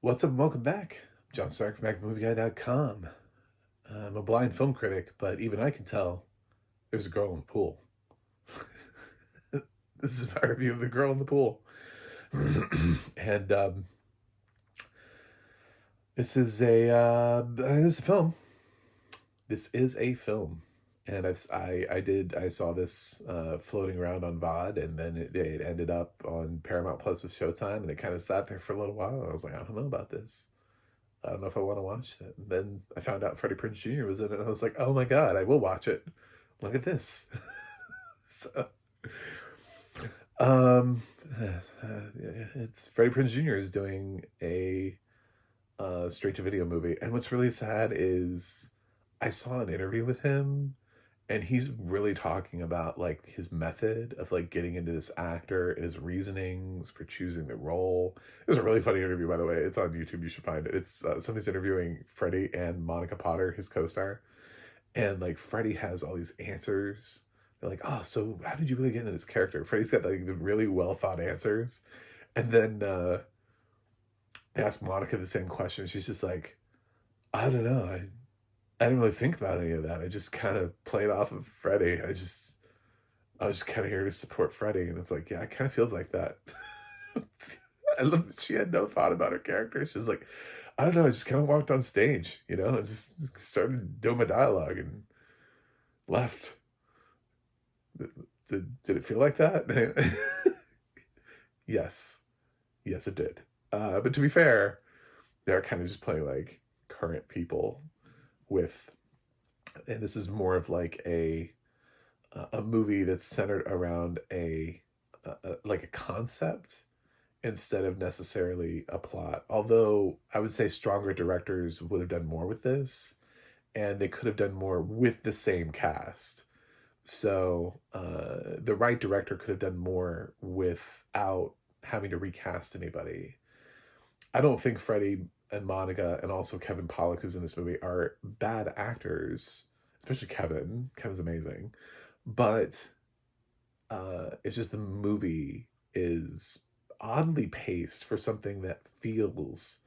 What's up and welcome back. John Stark from MacMovieGuy.com. I'm a blind film critic, but even I can tell there's a girl in the pool. This is my review of The Girl in the Pool. and this is a film. This is a film. And I saw this floating around on VOD, and then it ended up on Paramount Plus with Showtime, and it kind of sat there for a little while. And I was like, I don't know about this. I don't know if I want to watch it. And then I found out Freddie Prinze Jr. was in it, and I was like, oh my God, I will watch it. Look at this. so, um, it's Freddie Prinze Jr. is doing a straight to video movie. And what's really sad is I saw an interview with him, and he's really talking about like his method of like getting into this actor, his reasonings for choosing the role. It was a really funny interview, by the way. It's on YouTube. You should find it. It's somebody's interviewing Freddie and Monica Potter, his co-star, and like Freddie has all these answers. They're like, "Oh, so how did you really get into this character?" Freddie's got like the really well thought answers, and then they ask Monica the same question. She's just like, "I don't know. I didn't really think about any of that. I just kind of played off of Freddie. I was just kind of here to support Freddie." And it's like, yeah, it kind of feels like that. I love that she had no thought about her character. She's like, I don't know, I just kind of walked on stage, and just started doing my dialogue and left. Did it feel like that? Yes. Yes, it did. But to be fair, they're kind of just playing like current people with, and this is more of like a movie that's centered around like a concept instead of necessarily a plot. Although I would say stronger directors would have done more with this, and they could have done more with the same cast. So the right director could have done more without having to recast anybody. I don't think Freddie and Monica and also Kevin Pollak, who's in this movie, are bad actors, especially Kevin. Kevin's amazing. But it's just the movie is oddly paced for something that feels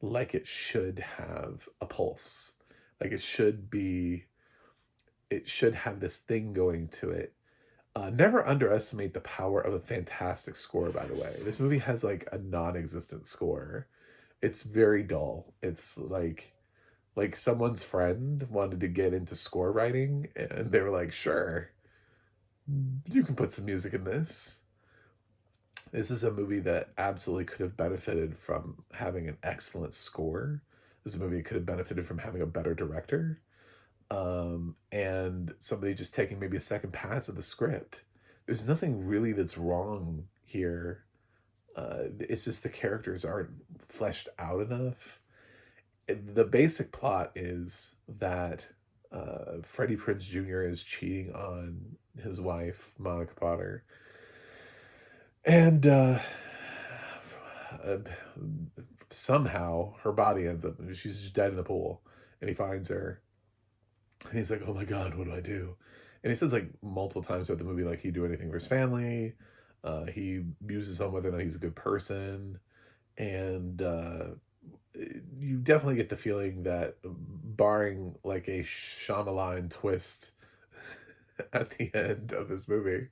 like it should have a pulse. Like it should have this thing going to it. Never underestimate the power of a fantastic score, by the way. This movie has like a non-existent score. It's very dull. It's like someone's friend wanted to get into score writing, and they were like, sure, you can put some music in this. This is a movie that absolutely could have benefited from having an excellent score. This is a movie that could have benefited from having a better director, and somebody just taking maybe a second pass at the script. There's nothing really that's wrong here. It's just the characters aren't fleshed out enough. The basic plot is that Freddie Prinze Jr. is cheating on his wife, Monica Potter. And uh, somehow her body ends up, she's just dead in the pool. And he finds her. And he's like, oh my God, what do I do? And he says like multiple times throughout the movie, like he'd do anything for his family. He muses on whether or not he's a good person. And you definitely get the feeling that, barring like a Shyamalan twist at the end of this movie,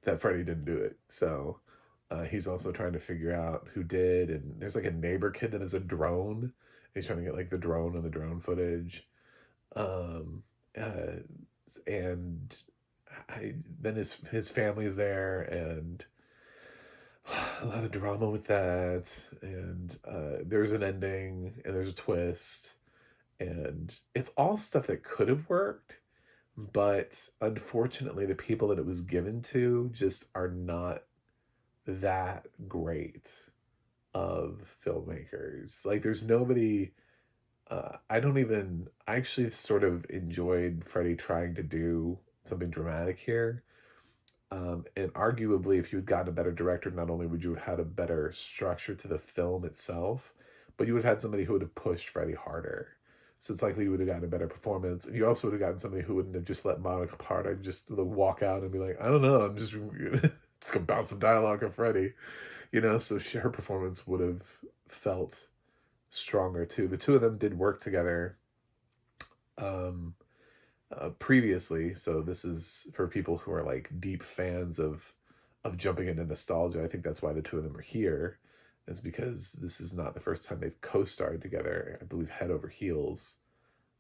that Freddie didn't do it. So he's also trying to figure out who did. And there's like a neighbor kid that has a drone. He's trying to get like the drone and the drone footage. Um, uh, and then his family is there, and a lot of drama with that. And there's an ending, and there's a twist, and it's all stuff that could have worked, but unfortunately, the people that it was given to just are not that great of filmmakers. Like, there's nobody. I actually sort of enjoyed Freddie trying to do something dramatic here. And arguably, if you had gotten a better director, not only would you have had a better structure to the film itself, but you would have had somebody who would have pushed Freddie harder. So it's likely you would have gotten a better performance. And you also would have gotten somebody who wouldn't have just let Monica Parta just walk out and be like, I don't know, I'm just, just going to bounce some dialogue off Freddie. So her performance would have felt stronger too. The two of them did work together um, previously, so this is for people who are like deep fans of jumping into nostalgia. I think that's why the two of them are here, is because this is not the first time they've co-starred together. I believe Head Over Heels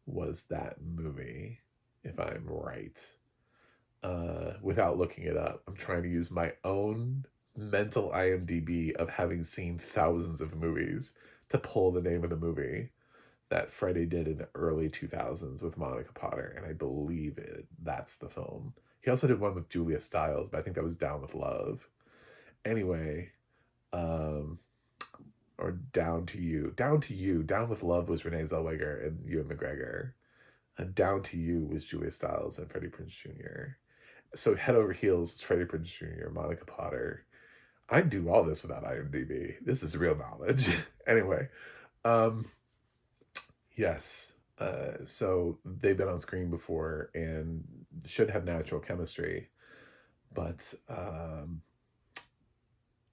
was that movie, if I'm right. Without looking it up, I'm trying to use my own mental IMDb of having seen thousands of movies to pull the name of the movie that Freddie did in the early 2000s with Monica Potter, and I believe that's the film. He also did one with Julia Stiles, but I think that was Down with Love. Anyway, um, or Down to You. Down to You. Down with Love was Renee Zellweger and Ewan McGregor. And Down to You was Julia Stiles and Freddie Prinze Jr. So Head Over Heels was Freddie Prinze Jr., Monica Potter. I do all this without IMDb. This is real knowledge. Anyway, um, yes. So they've been on screen before and should have natural chemistry, but I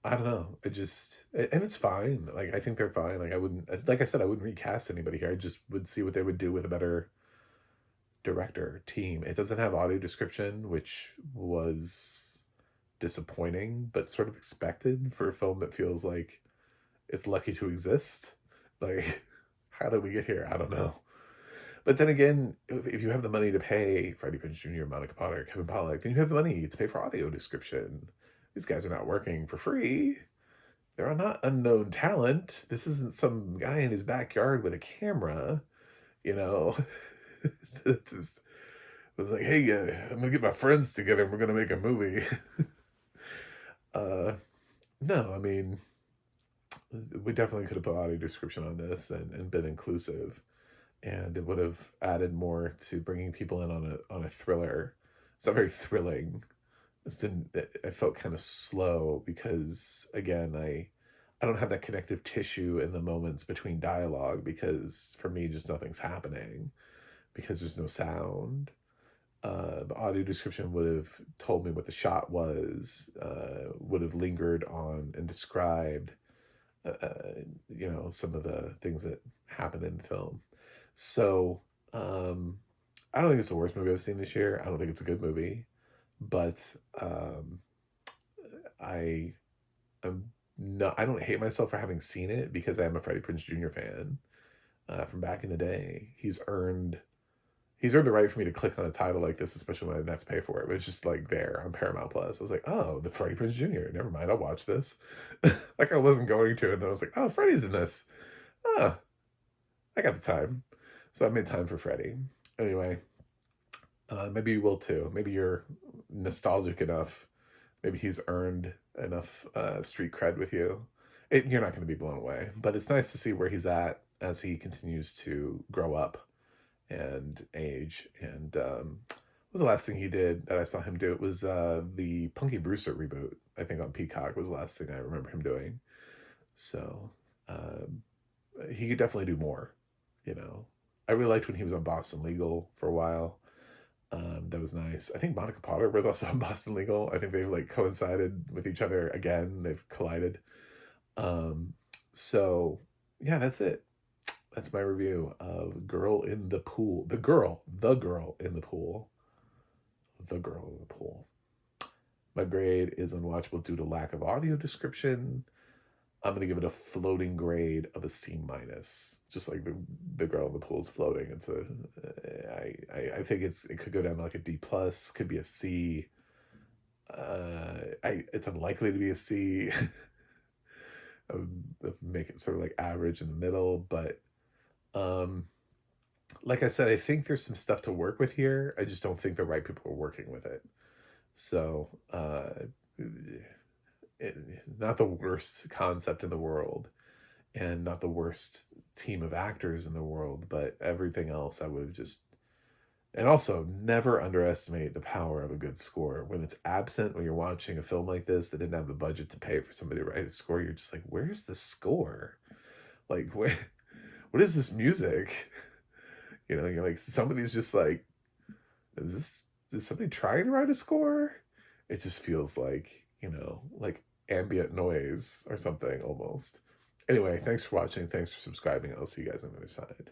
don't know. And it's fine. Like, I think they're fine. Like, I wouldn't, like I said, I wouldn't recast anybody here. I just would see what they would do with a better director team. It doesn't have audio description, which was disappointing, but sort of expected for a film that feels like it's lucky to exist. Like, how did we get here? I don't know. But then again, if you have the money to pay Freddie Prinze Jr., Monica Potter, Kevin Pollak, then you have the money to pay for audio description. These guys are not working for free. They're not unknown talent. This isn't some guy in his backyard with a camera, you know. It just was like, hey, I'm gonna get my friends together and we're gonna make a movie. No, I mean, we definitely could have put audio description on this and been inclusive, and it would have added more to bringing people in on a thriller. It's not very thrilling. I felt kind of slow because, again, I don't have that connective tissue in the moments between dialogue, because for me just nothing's happening because there's no sound. The audio description would have told me what the shot was, would have lingered on and described, some of the things that happen in the film. So, I don't think it's the worst movie I've seen this year. I don't think it's a good movie, but I am not. I don't hate myself for having seen it because I am a Freddie Prinze Jr. fan from back in the day. He's earned the right for me to click on a title like this, especially when I didn't have to pay for it. But it's just like there on Paramount Plus. I was like, oh, the Freddie Prinze Jr. Never mind, I'll watch this. Like I wasn't going to, and then I was like, oh, Freddie's in this. Oh, I got the time. So I made time for Freddie. Anyway, maybe you will too. Maybe you're nostalgic enough. Maybe he's earned enough street cred with you. You're not going to be blown away, but it's nice to see where he's at as he continues to grow up and age. And what was the last thing he did that I saw him do? It was the Punky Brewster reboot. I think on Peacock was the last thing I remember him doing. So he could definitely do more. I really liked when he was on Boston Legal for a while. That was nice. I think Monica Potter was also on Boston Legal. I think they've like coincided with each other again. They've collided. So yeah, that's it. That's my review of Girl in the Pool. The girl in the pool. The girl in the pool. My grade is unwatchable due to lack of audio description. I'm going to give it a floating grade of a C-. Just like the girl in the pool is floating. I think it could go down to like a D+, could be a C. It's unlikely to be a C. I would make it sort of like average in the middle, but like I said, I think there's some stuff to work with here. I just don't think the right people are working with it. So, not the worst concept in the world and not the worst team of actors in the world, but everything else I would have just... And also, never underestimate the power of a good score. When it's absent, when you're watching a film like this that didn't have the budget to pay for somebody to write a score, you're just like, where's the score? Like, what is this music? You're like, somebody's just like, is somebody trying to write a score? It just feels like, like ambient noise or something almost. Anyway, thanks for watching. Thanks for subscribing. I'll see you guys on the other side.